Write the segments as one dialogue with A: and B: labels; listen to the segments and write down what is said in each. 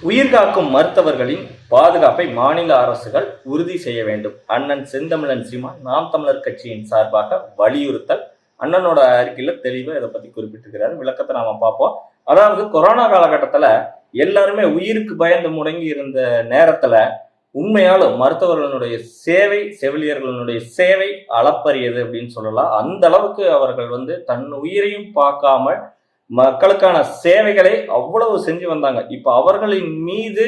A: உயிர்காக்கும் மருத்துவர்களின் பாதுகாப்பை மாநில அரசுகள் உறுதி செய்ய வேண்டும். அண்ணன் செந்தமிழன் சீமான் நாம் தமிழர் கட்சியின் சார்பாக வலியுறுத்தல். அண்ணனோட அறிக்கையில தெளிவா இதை பத்தி குறிப்பிட்டிருக்கிறாரு. விளக்கத்தை நாம பார்ப்போம். அதாவது கொரோனா காலகட்டத்துல எல்லாருமே உயிருக்கு பயந்து முடங்கி இருந்த நேரத்துல உண்மையாலும் மருத்துவர்களுடைய சேவை, செவிலியர்களுடைய சேவை அளப்பரியது அப்படின்னு சொல்லலாம். அந்த அளவுக்கு அவர்கள் தன் உயிரையும் பார்க்காம மக்களுக்கான சேவைகளை அவ்வளவு செஞ்சு வந்தாங்க. இப்ப அவர்களின் மீது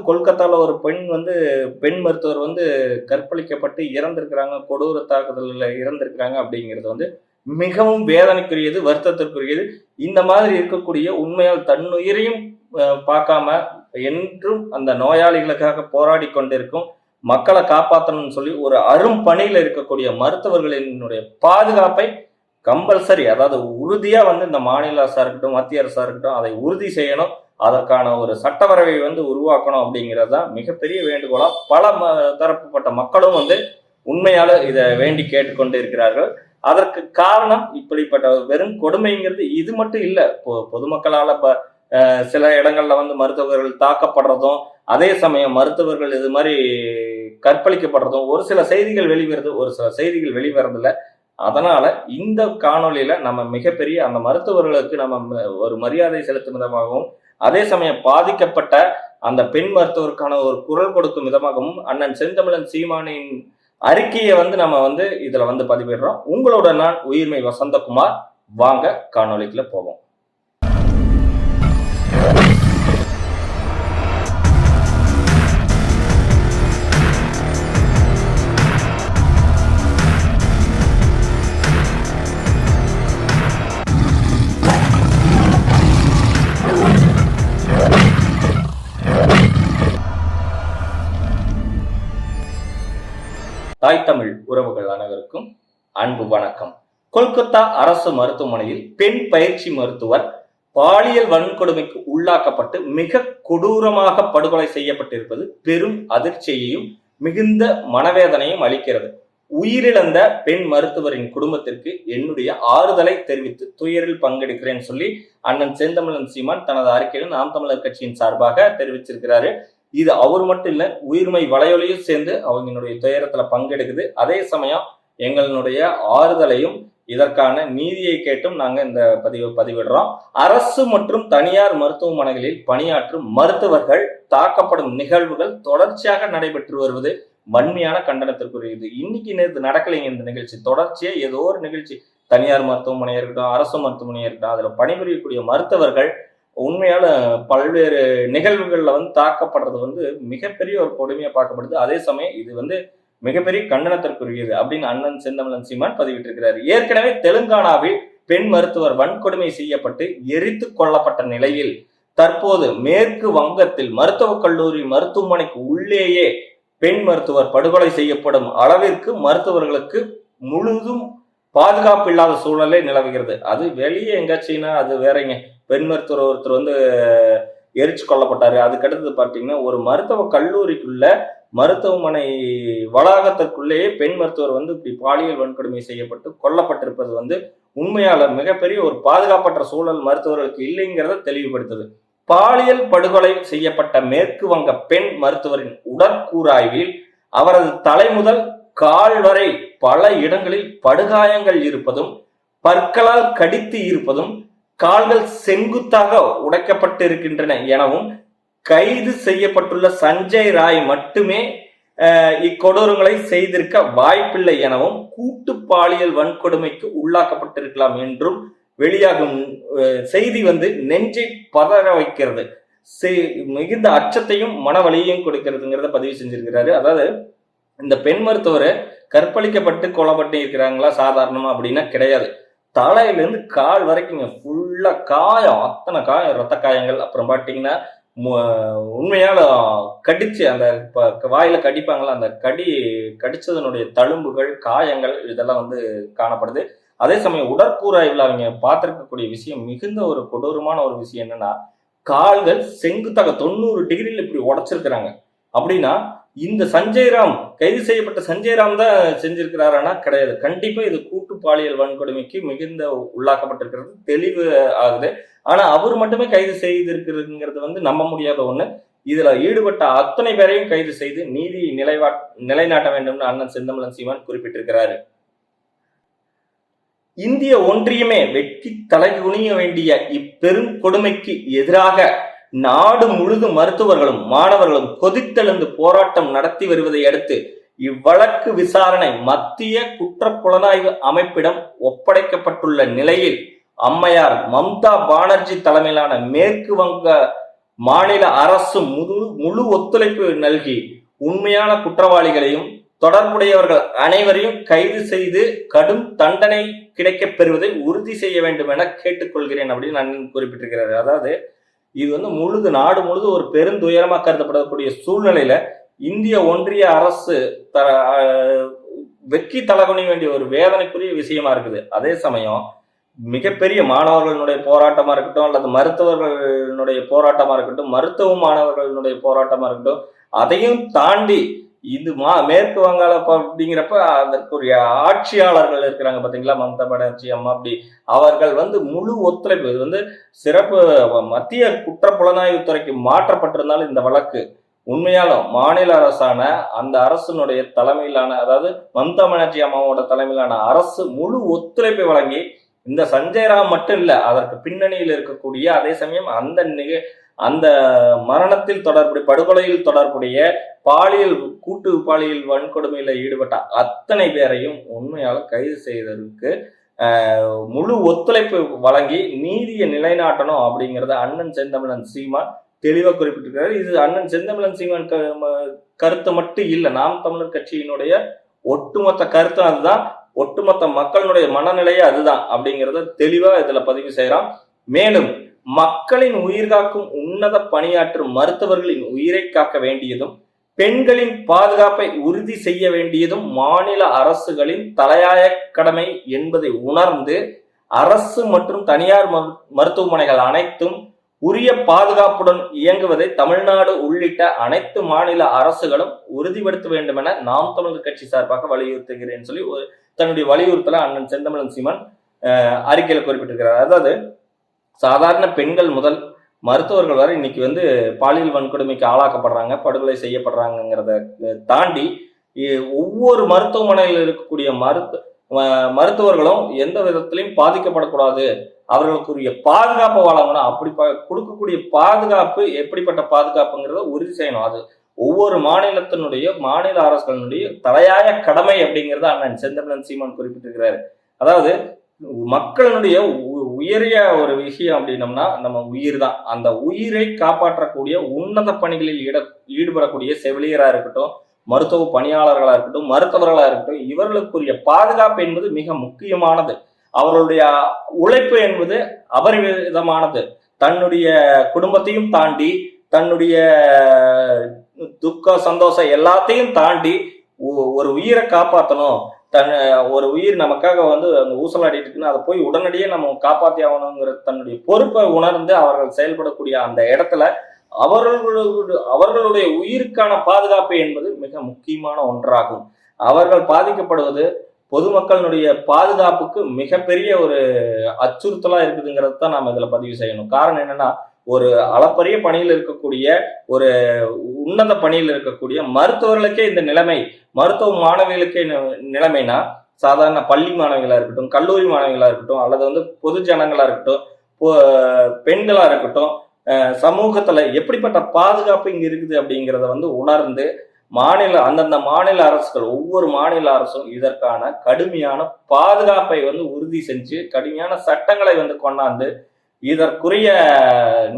A: கொல்கத்தால ஒரு பெண் மருத்துவர் கற்பழிக்கப்பட்டு இறந்திருக்கிறாங்க, கொடூர தாக்குதலில் இறந்திருக்கிறாங்க. அப்படிங்கிறது மிகவும் வேதனைக்குரியது, வருத்தத்திற்குரியது. இந்த மாதிரி இருக்கக்கூடிய உண்மையால் தன்னுயிரையும் பார்க்காம என்றும் அந்த நோயாளிகளுக்காக போராடி கொண்டிருக்கும் மக்களை காப்பாற்றணும்னு சொல்லி ஒரு அரும் பணியில் இருக்கக்கூடிய மருத்துவர்களினுடைய பாதுகாப்பை கம்பல்சரி, அதாவது உறுதியா இந்த மாநில அரசா இருக்கட்டும், மத்திய அரசா இருக்கட்டும், அதை உறுதி செய்யணும். அதற்கான ஒரு சட்டவரைவை உருவாக்கணும். அப்படிங்கிறது தான் மிகப்பெரிய வேண்டுகோளா பல தரப்புப்பட்ட மக்களும் உண்மையால இதை வேண்டி கேட்டுக்கொண்டு இருக்கிறார்கள். அதற்கு காரணம் இப்படிப்பட்ட வெறும் கொடுமைங்கிறது இது மட்டும் இல்லை. பொதுமக்களால சில இடங்கள்ல மருத்துவர்கள் தாக்கப்படுறதும், அதே சமயம் மருத்துவர்கள் இது மாதிரி கற்பழிக்கப்படுறதும் ஒரு சில செய்திகள் வெளிவருது, ஒரு சில செய்திகள் வெளிவரதில்லை. அதனால இந்த காணொலியில நம்ம மிகப்பெரிய அந்த மருத்துவர்களுக்கு நம்ம ஒரு மரியாதை செலுத்தும் விதமாகவும், அதே சமயம் பாதிக்கப்பட்ட அந்த பெண் மருத்துவருக்கான ஒரு குரல் கொடுக்கும் விதமாகவும் அண்ணன் செந்தமிழன் சீமானின் அறிக்கையை நம்ம இதுல பதிவிடுறோம். உங்களோட நான் உயிர்மை வசந்தகுமார். வாங்க காணொலிக்குள்ள போவோம். தாய் தமிழ் உறவுகள் அனைவருக்கும் அன்பு வணக்கம். கொல்கத்தா அரசு மருத்துவமனையில் பெண் பயிற்சி மருத்துவர் பாலியல் வன்கொடுமைக்கு உள்ளாக்கப்பட்டு மிக கொடூரமாக படுகொலை செய்யப்பட்டிருப்பது பெரும் அதிர்ச்சியையும் மிகுந்த மனவேதனையும் அளிக்கிறது. உயிரிழந்த பெண் மருத்துவரின் குடும்பத்திற்கு என்னுடைய ஆறுதலை தெரிவித்து துயரில் பங்கெடுக்கிறேன்னு சொல்லி அண்ணன் செந்தமிழன் சீமான் தனது அறிக்கையில் நாம் தமிழர் கட்சியின் சார்பாக தெரிவிச்சிருக்கிறாரு. இது அவர் மட்டும் இல்லை, உயிர்மை வலையொலியும் சேர்ந்து அவங்களுடைய துயரத்துல பங்கெடுக்குது. அதே சமயம் எங்களுடைய ஆறுதலையும் இதற்கான நீதியை கேட்டும் நாங்க இந்த பதிவிடுறோம். அரசு மற்றும் தனியார் மருத்துவமனைகளில் பணியாற்றும் மருத்துவர்கள் தாக்கப்படும் நிகழ்வுகள் தொடர்ச்சியாக நடைபெற்று வருவது வன்மையான கண்டனத்திற்குரியது. இன்னைக்கு நேற்று நடக்கலைங்க இந்த நிகழ்ச்சி. தொடர்ச்சியா ஏதோ ஒரு நிகழ்ச்சி, தனியார் மருத்துவமனையா இருக்கட்டும், அரசு மருத்துவமனையா இருக்கட்டும், அதுல பணிபுரியக்கூடிய மருத்துவர்கள் உண்மையால பல்வேறு நிகழ்வுகள்ல தாக்கப்படுறது மிகப்பெரிய ஒரு கொடுமையா பார்க்கப்படுது. அதே சமயம் இது மிகப்பெரிய கண்டனத்திற்குரியது அப்படின்னு அண்ணன் செந்தமிழன் சீமான் பதிவிட்டிருக்கிறார். ஏற்கனவே தெலுங்கானாவில் பெண் மருத்துவர் வன்கொடுமை செய்யப்பட்டு எரித்து கொல்லப்பட்ட நிலையில் தற்போது மேற்கு வங்கத்தில் மருத்துவக் கல்லூரி மருத்துவமனைக்கு உள்ளேயே பெண் மருத்துவர் படுகொலை செய்யப்படும் அளவிற்கு மருத்துவர்களுக்கு முழுதும் பாதுகாப்பு இல்லாத சூழலே நிலவுகிறது. அது வெளியே எங்காச்சுன்னா அது வேறங்க. பெண் மருத்துவர் ஒருத்தர் எரிச்சு கொல்லப்பட்டாரு. அதுக்கடுத்து பார்த்தீங்கன்னா ஒரு மருத்துவ கல்லூரிக்குள்ள மருத்துவமனை வளாகத்திற்குள்ளேயே பெண் மருத்துவர் இப்படி பாலியல் வன்கொடுமை செய்யப்பட்டு கொல்லப்பட்டிருப்பது உண்மையால மிகப்பெரிய ஒரு பாதுகாப்பற்ற சூழல் மருத்துவர்களுக்கு இல்லைங்கிறத தெளிவுபடுத்துது. பாலியல் படுகொலை செய்யப்பட்ட மேற்கு வங்க பெண் மருத்துவரின் உடற்கூறாய்வில் அவரது தலை முதல் கால் வரை பல இடங்களில் படுகாயங்கள் இருப்பதும், பற்களால் கடித்து இருப்பதும், கால்கள் செங்குத்தாக உடைக்கப்பட்டு இருக்கின்றன எனவும், கைது செய்யப்பட்டுள்ள சஞ்சய் ராய் மட்டுமே இக்கொடூரங்களை செய்திருக்க வாய்ப்பில்லை எனவும், கூட்டு பாலியல் வன்கொடுமைக்கு உள்ளாக்கப்பட்டிருக்கலாம் என்றும் வெளியாகும் செய்தி நெஞ்சை பதற வைக்கிறது, மிகுந்த அச்சத்தையும் மனவலியையும் கொடுக்கிறதுங்கிறத பதிவு செஞ்சிருக்கிறாரு. அதாவது இந்த பெண் மருத்துவர் கற்பழிக்கப்பட்டு கொல்லப்பட்டு இருக்கிறாங்களா சாதாரணமா அப்படின்னா கிடையாது. தலையிலேருந்து கால் வரைக்கும் ஃபுல்லா காயம், அத்தனை காயம், ரத்த காயங்கள். அப்புறம் பார்த்தீங்கன்னா உண்மையால கடிச்சு அந்த வாயில கடிப்பாங்களா, அந்த கடிச்சதனுடைய தழும்புகள், காயங்கள் இதெல்லாம் காணப்படுது. அதே சமயம் உடற்கூறாய்வில் அவங்க பார்த்திருக்கக்கூடிய விஷயம் மிகுந்த ஒரு கொடூரமான ஒரு விஷயம் என்னன்னா, கால்கள் செங்குத்தாக 90 டிகிரியில் இப்படி உடைச்சிருக்கிறாங்க. அப்படின்னா இந்த சஞ்சய்ராம், கைது செய்யப்பட்ட சஞ்சய்ராம் தான் செஞ்சிருக்கிறாரானா கிடையாது. கண்டிப்பா இது கூட்டு பாலியல் வன்கொடுமைக்கு மிகுந்த உள்ளாக்கப்பட்டிருக்கிறது தெளிவு ஆகுது. ஆனா அவர் மட்டுமே கைது செய்திருக்கிறதுங்கிறது வந்து நம்ப முடியாத ஒண்ணு. இதுல ஈடுபட்ட அத்தனை பேரையும் கைது செய்து நீதி நிலைநாட்ட வேண்டும்னு அண்ணன் செந்தமிழன் சீமான் குறிப்பிட்டிருக்கிறாரு. இந்திய ஒன்றியமே வெட்கி தலைகுனிய வேண்டிய இப்பெரும் கொடுமைக்கு எதிராக நாடு முழுதும் மருத்துவர்களும் மாணவர்களும் கொதித்தெழுந்து போராட்டம் நடத்தி வருவதை அடுத்து இவ்வழக்கு விசாரணை மத்திய குற்றப்புலனாய்வு அமைப்பிடம் ஒப்படைக்கப்பட்டுள்ள நிலையில் அம்மையார் மம்தா பானர்ஜி தலைமையிலான மேற்கு வங்க மாநில அரசு முழு ஒத்துழைப்பு நல்கி உண்மையான குற்றவாளிகளையும் தொடர்புடையவர்கள் அனைவரையும் கைது செய்து கடும் தண்டனை கிடைக்கப் பெறுவதை உறுதி செய்ய வேண்டும் என கேட்டுக்கொள்கிறேன் அப்படின்னு அண்ணன் குறிப்பிட்டிருக்கிறாரு. அதாவது இது வந்து நாடு முழுது ஒரு பெருந்துயரமா கருதப்படக்கூடிய சூழ்நிலையில இந்திய ஒன்றிய அரசு வெக்கி தலகுனி வேண்டிய ஒரு வேதனைக்குரிய விஷயமா இருக்குது. அதே சமயம் மிகப்பெரிய மாணவர்களுடைய போராட்டமா இருக்கட்டும் அல்லது மருத்துவர்களுடைய போராட்டமா இருக்கட்டும், மருத்துவ மாணவர்களுடைய போராட்டமா இருக்கட்டும், அதையும் தாண்டி இது மேற்கு வங்காள அப்படிங்கிறப்ப அதற்குரிய ஆட்சியாளர்கள் இருக்கிறாங்க பாத்தீங்களா, மம்தா பானர்ஜி அம்மா, அப்படி அவர்கள் வந்து முழு ஒத்துழைப்பு. இது வந்து சிறப்பு மத்திய குற்றப்புலனாய்வு துறைக்கு மாற்றப்பட்டிருந்தாலும் இந்த வழக்கு உண்மையாலும் மாநில அரசான அந்த அரசினுடைய தலைமையிலான, அதாவது மம்தா பானர்ஜி அம்மாவோட தலைமையிலான அரசு முழு ஒத்துழைப்பை வழங்கி இந்த சஞ்சய் ராம் மட்டும் இல்ல, அதற்கு பின்னணியில் இருக்கக்கூடிய, அதே சமயம் அந்த மரணத்தில் தொடர்புடைய படுகொலையில் தொடர்புடைய கூட்டு பாலியல் வன்கொடுமையில ஈடுபட்ட அத்தனை பேரையும் உண்மையால கைது செய்ததற்கு முழு ஒத்துழைப்பு வழங்கி நீதியை நிலைநாட்டணும் அப்படிங்கிறத அண்ணன் செந்தமிழன் சீமான் தெளிவா குறிப்பிட்டிருக்கிறார். இது அண்ணன் செந்தமிழன் சீமான் கருத்து மட்டும் இல்ல, நாம் தமிழர் கட்சியினுடைய ஒட்டுமொத்த கருத்து அதுதான், ஒட்டுமொத்த மக்களுடைய மனநிலையே அதுதான் அப்படிங்கிறத தெளிவா இதுல பதிவு செய்யறான். மேலும் மக்களின் உயிர் காக்கும் உன்னத பணியாற்றும் மருத்துவர்களின் உயிரை காக்க வேண்டியதும் பெண்களின் பாதுகாப்பை உறுதி செய்ய வேண்டியதும் மாநில அரசுகளின் தலையாய கடமை என்பதை உணர்ந்து அரசு மற்றும் தனியார் மருத்துவமனைகள் அனைத்தும் உரிய பாதுகாப்புடன் இயங்குவதை தமிழ்நாடு உள்ளிட்ட அனைத்து மாநில அரசுகளும் உறுதிப்படுத்த வேண்டும் என நாம் தமிழர் கட்சி சார்பாக வலியுறுத்துகிறேன் சொல்லி தன்னுடைய வலியுறுத்தல அண்ணன் செந்தமிழன் சீமான் அறிக்கையில குறிப்பிட்டிருக்கிறார். அதாவது சாதாரண பெண்கள் முதல் மருத்துவர்கள் வரை இன்னைக்கு வந்து பாலியல் வன்கொடுமைக்கு ஆளாக்கப்படுறாங்க, படுகொலை செய்யப்படுறாங்கிறத தாண்டி ஒவ்வொரு மருத்துவமனையில் இருக்கக்கூடிய மருத்துவர்களும் எந்த விதத்திலையும் பாதிக்கப்படக்கூடாது, அவர்களுக்குரிய பாதுகாப்பு வழங்கணும். அப்படி கொடுக்கக்கூடிய பாதுகாப்பு எப்படிப்பட்ட பாதுகாப்புங்கிறத உறுதி செய்யணும். அது ஒவ்வொரு மாநில அரசுகளுடைய தலையாய கடமை அப்படிங்கிறத அண்ணன் செந்தமிழன் சீமான் குறிப்பிட்டிருக்கிறாரு. அதாவது மக்களுடைய உயரிய ஒரு விஷயம் அப்படின்னம்னா நம்ம உயிர் தான். அந்த உயிரை காப்பாற்றக்கூடிய உன்னத பணிகளில் ஈடுபடக்கூடிய செவிலியரா இருக்கட்டும், மருத்துவ பணியாளர்களா இருக்கட்டும், மருத்துவர்களா இருக்கட்டும், இவர்களுக்குரிய பாதுகாப்பு என்பது மிக முக்கியமானது. அவர்களுடைய உழைப்பு என்பது அபரிவிதமானது. தன்னுடைய குடும்பத்தையும் தாண்டி, தன்னுடைய துக்க சந்தோஷம் எல்லாத்தையும் தாண்டி ஒரு உயிரை காப்பாற்றணும், ஒரு உயிர் நமக்காக வந்து அந்த ஊசலாடிட்டு இருக்குன்னு அதை போய் உடனடியே நம்ம காப்பாற்றி ஆகணுங்கிற தன்னுடைய பொறுப்பை உணர்ந்து அவர்கள் செயல்படக்கூடிய அந்த இடத்துல அவர்களுடைய உயிருக்கான பாதுகாப்பு என்பது மிக முக்கியமான ஒன்றாகும். அவர்கள் பாதிக்கப்படுவது பொதுமக்களுடைய பாதுகாப்புக்கு மிகப்பெரிய ஒரு அச்சுறுத்தலா இருக்குதுங்கிறது தான் நாம் இதுல பதிவு செய்யணும். காரணம் என்னன்னா, ஒரு அளப்பரிய பணியில் இருக்கக்கூடிய, ஒரு உன்னத பணியில் இருக்கக்கூடிய மருத்துவர்களுக்கே இந்த நிலைமை, மருத்துவ மாணவிகளுக்கே நிலைமைனா, சாதாரண பள்ளி மாணவிகளா இருக்கட்டும், கல்லூரி மாணவிகளா இருக்கட்டும், அல்லது வந்து பொது ஜனங்களா இருக்கட்டும், பெண்களா இருக்கட்டும், சமூகத்துல எப்படிப்பட்ட பாதுகாப்பு இங்க இருக்குது அப்படிங்கிறத வந்து உணர்ந்து அந்தந்த மாநில அரசுகள், ஒவ்வொரு மாநில அரசும் இதற்கான கடுமையான பாதுகாப்பை வந்து உறுதி செஞ்சு கடுமையான சட்டங்களை வந்து கொண்டாந்து இதற்குரிய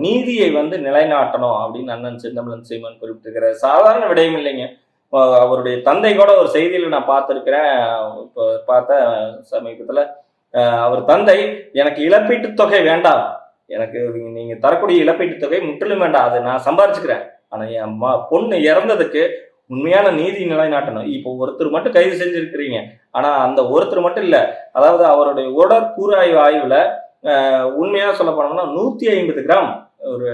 A: நீதியை வந்து நிலைநாட்டணும் அப்படின்னு அண்ணன் செந்தமிழன் சீமான் குறிப்பிட்டிருக்கிறார். சாதாரண விடயம் இல்லைங்க. அவருடைய தந்தை கூட ஒரு செய்தியில நான் பார்த்திருக்கிறேன். இப்போ பார்த்த சமீபத்துல அவர் தந்தை, எனக்கு இழப்பீட்டு தொகை வேண்டாம், எனக்கு நீங்க தரக்கூடிய இழப்பீட்டு தொகை முற்றிலும் வேண்டாம், அதை நான் சம்பாரிச்சுக்கிறேன், ஆனா என் பொண்ணு இறந்ததுக்கு உண்மையான நீதி நிலைநாட்டணும். இப்போ ஒருத்தர் மட்டும் கைது செஞ்சிருக்கிறீங்க, ஆனா அந்த ஒருத்தர் மட்டும் இல்ல, அதாவது அவருடைய உடற்கூறாய்வு ஆய்வுல உண்மையா சொல்ல போனோம்னா 150 கிராம் ஒரு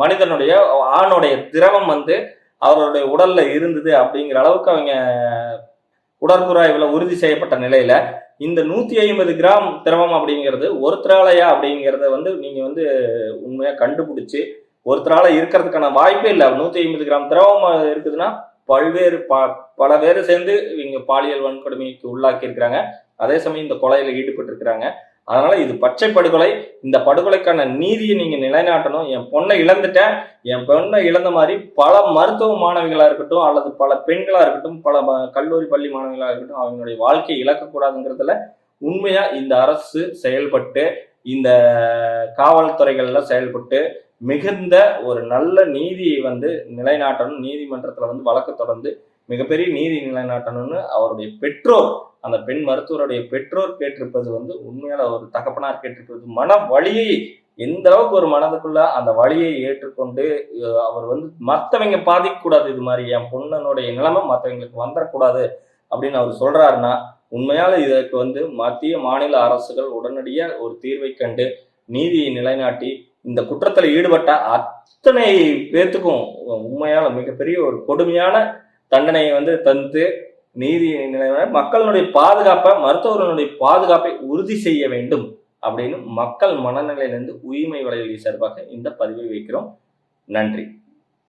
A: மனிதனுடைய ஆணுடைய திரவம் வந்து அவருடைய உடல்ல இருந்தது அப்படிங்கிற அளவுக்கு அவங்க உடற்கூறாய்வுல உறுதி செய்யப்பட்ட நிலையில இந்த 150 கிராம் திரவம் அப்படிங்கிறது ஒருத்தராலையா அப்படிங்கிறத நீங்க உண்மையா கண்டுபிடிச்சு, ஒருத்தரால இருக்கிறதுக்கான வாய்ப்பே இல்லை. 150 கிராம் திரவம் இருக்குதுன்னா பல்வேறு பல பேர் சேர்ந்து இவங்க பாலியல் வன்கொடுமைக்கு உள்ளாக்கி இருக்கிறாங்க. அதே சமயம் இந்த கொலையில ஈடுபட்டு இருக்கிறாங்க. அதனால இது பச்சை படுகொலை. இந்த படுகொலைக்கான நீதியை நீங்க நிலைநாட்டணும். என் பொண்ணை இழந்துட்டேன், என் பொண்ணை இழந்த மாதிரி பல மருத்துவ மாணவிகளா இருக்கட்டும், அல்லது பல பெண்களா இருக்கட்டும், பல கல்லூரி பள்ளி மாணவிகளா இருக்கட்டும், அவங்களுடைய வாழ்க்கையை இழக்கக்கூடாதுங்கிறதுல உண்மையா இந்த அரசு செயல்பட்டு, இந்த காவல்துறைகள்ல செயல்பட்டு மிகுந்த ஒரு நல்ல நீதியை நிலைநாட்டணும். நீதிமன்றத்துல வழக்கு தொடர்ந்து மிகப்பெரிய நீதி நிலைநாட்டணும்னு அவருடைய பெற்றோர், அந்த பெண் மருத்துவருடைய பெற்றோர் கேட்டிருப்பது உண்மையான ஒரு தகப்பனார் கேட்டிருப்பது மன வலியை எந்த அளவுக்கு ஒரு மனதுக்குள்ள அந்த வலியை ஏற்றுக்கொண்டு அவர் மற்றவங்க பாதிக்க கூடாது, இது மாதிரி என் பொண்ணனுடைய நிலைமை மற்றவங்களுக்கு வந்துடக்கூடாது அப்படின்னு அவர் சொல்றாருன்னா, உண்மையால இதற்கு மத்திய மாநில அரசுகள் உடனடியாக ஒரு தீர்வை கண்டு நீதியை நிலைநாட்டி இந்த குற்றத்தில் ஈடுபட்ட அத்தனை பேர்த்துக்கும் உண்மையால மிகப்பெரிய ஒரு கொடுமையான தண்டனையை தந்து நீதி நிலைமை மக்களுடைய பாதுகாப்பை, மருத்துவர்களுடைய பாதுகாப்பை உறுதி செய்ய வேண்டும் அப்படின்னு மக்கள் மனநிலையிலிருந்து உரிமை வலையொலி சார்பாக இந்த பதிவை வைக்கிறோம். நன்றி.